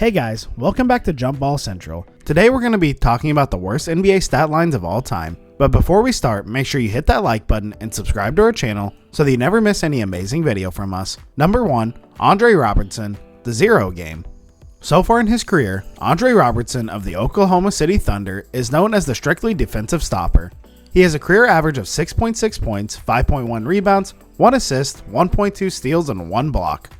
Hey guys, welcome back to Jump Ball Central. Today we're going to be talking about the worst NBA stat lines of all time. But before we start, make sure you hit that like button and subscribe to our channel so that you never miss any amazing video from us. Number 1, Andre Robertson, the Zero Game. So far in his career, Andre Robertson of the Oklahoma City Thunder is known as the strictly defensive stopper. He has a career average of 6.6 points, 5.1 rebounds, 1 assist, 1.2 steals, and 1 block.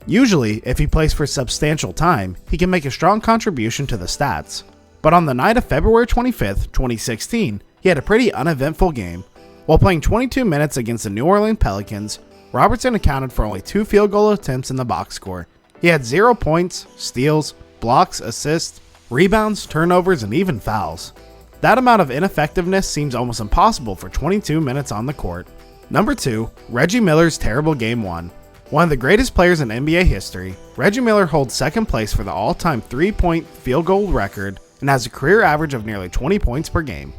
Usually, if he plays for substantial time, he can make a strong contribution to the stats. But on the night of February 25th, 2016, he had a pretty uneventful game. While playing 22 minutes against the New Orleans Pelicans, Robertson accounted for only 2 field goal attempts in the box score. He had 0 points, steals, blocks, assists, rebounds, turnovers, and even fouls. That amount of ineffectiveness seems almost impossible for 22 minutes on the court. Number 2, Reggie Miller's terrible Game 1. One of the greatest players in NBA history, Reggie Miller holds second place for the all-time 3-point field goal record and has a career average of nearly 20 points per game.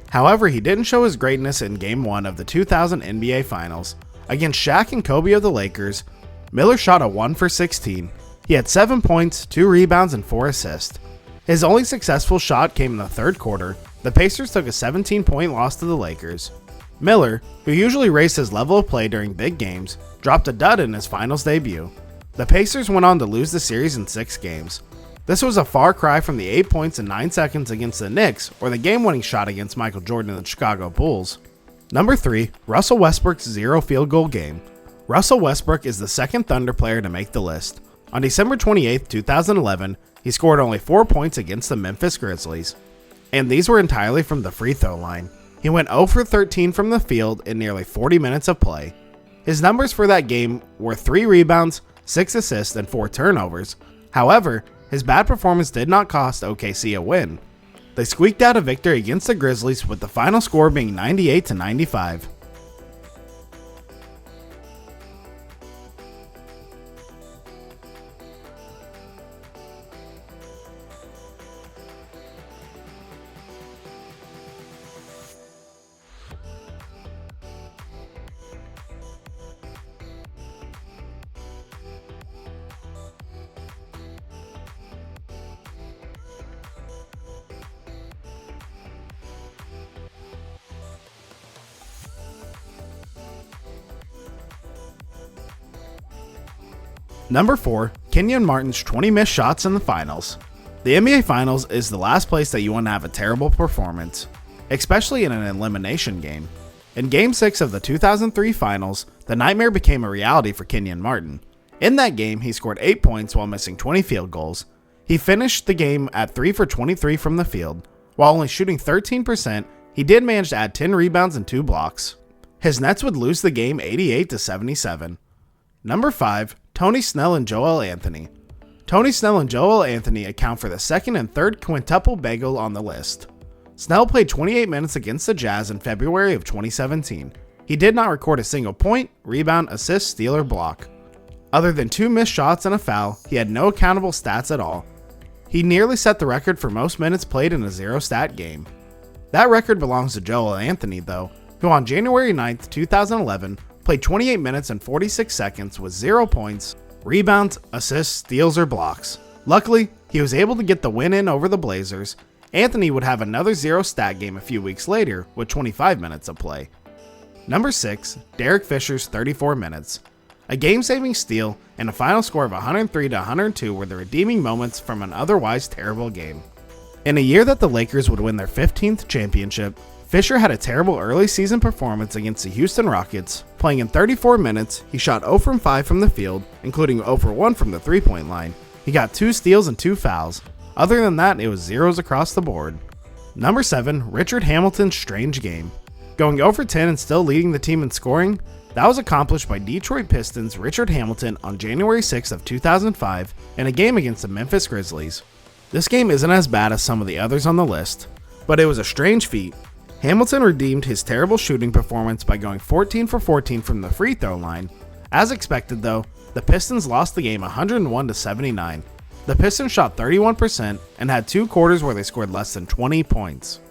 However, he didn't show his greatness in Game 1 of the 2000 NBA Finals. Against Shaq and Kobe of the Lakers, Miller shot a 1 for 16. He had 7 points, 2 rebounds, and 4 assists. His only successful shot came in the third quarter. The Pacers took a 17-point loss to the Lakers. Miller, who usually raised his level of play during big games, dropped a dud in his finals debut. The Pacers went on to lose the series in 6 games. This was a far cry from the 8 points in 9 seconds against the Knicks or the game-winning shot against Michael Jordan and the Chicago Bulls. Number 3, Russell Westbrook's 0 field goal game. Russell Westbrook is the second Thunder player to make the list. On December 28, 2011, he scored only 4 points against the Memphis Grizzlies, and these were entirely from the free throw line. He went 0 for 13 from the field in nearly 40 minutes of play. His numbers for that game were 3 rebounds, 6 assists, and 4 turnovers. However, his bad performance did not cost OKC a win. They squeaked out a victory against the Grizzlies with the final score being 98-95. Number 4, Kenyon Martin's 20 missed shots in the finals. The NBA Finals is the last place that you want to have a terrible performance, especially in an elimination game. In Game 6 of the 2003 Finals, the nightmare became a reality for Kenyon Martin. In that game, he scored 8 points while missing 20 field goals. He finished the game at 3 for 23 from the field. While only shooting 13%, he did manage to add 10 rebounds and 2 blocks. His Nets would lose the game 88-77. Number 5, Tony Snell and Joel Anthony. Tony Snell and Joel Anthony account for the second and third quintuple bagel on the list. Snell played 28 minutes against the Jazz in February of 2017. He did not record a single point, rebound, assist, steal, or block. Other than 2 missed shots and a foul, he had no accountable stats at all. He nearly set the record for most minutes played in a zero-stat game. That record belongs to Joel Anthony, though, who on January 9, 2011, played 28 minutes and 46 seconds with 0 points, rebounds, assists, steals, or blocks. Luckily, he was able to get the win in over the Blazers. Anthony would have another zero-stat game a few weeks later with 25 minutes of play. Number 6, Derek Fisher's 34 minutes. A game-saving steal and a final score of 103-102 were the redeeming moments from an otherwise terrible game. In a year that the Lakers would win their 15th championship, Fisher had a terrible early season performance against the Houston Rockets. Playing in 34 minutes, he shot 0 from 5 from the field, including 0 for 1 from the three-point line. He got 2 steals and 2 fouls. Other than that, it was zeros across the board. Number 7, Richard Hamilton's strange game. Going 0 for 10 and still leading the team in scoring, that was accomplished by Detroit Pistons' Richard Hamilton on January 6 of 2005 in a game against the Memphis Grizzlies. This game isn't as bad as some of the others on the list, but it was a strange feat. Hamilton redeemed his terrible shooting performance by going 14 for 14 from the free throw line. As expected though, the Pistons lost the game 101-79. The Pistons shot 31% and had 2 quarters where they scored less than 20 points.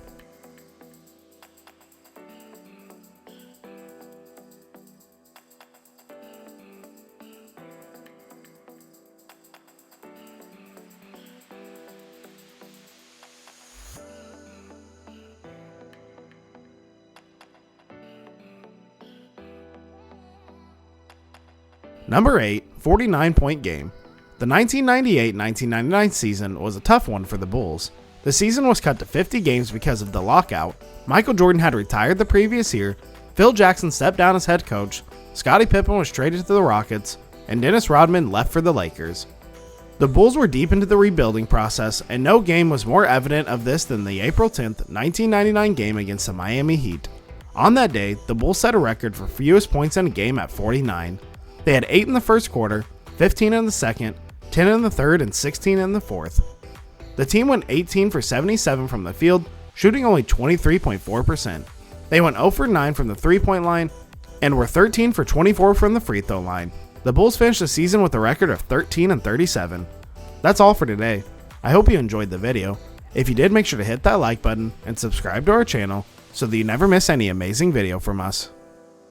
Number 8, 49-point game. The 1998-1999 season was a tough one for the Bulls. The season was cut to 50 games because of the lockout. Michael Jordan had retired the previous year, Phil Jackson stepped down as head coach, Scottie Pippen was traded to the Rockets, and Dennis Rodman left for the Lakers. The Bulls were deep into the rebuilding process, and no game was more evident of this than the April 10th, 1999 game against the Miami Heat. On that day, the Bulls set a record for fewest points in a game at 49. They had 8 in the first quarter, 15 in the second, 10 in the third, and 16 in the fourth. The team went 18 for 77 from the field, shooting only 23.4%. They went 0 for 9 from the three-point line and were 13 for 24 from the free throw line. The Bulls finished the season with a record of 13-37. That's all for today. I hope you enjoyed the video. If you did, make sure to hit that like button and subscribe to our channel so that you never miss any amazing video from us.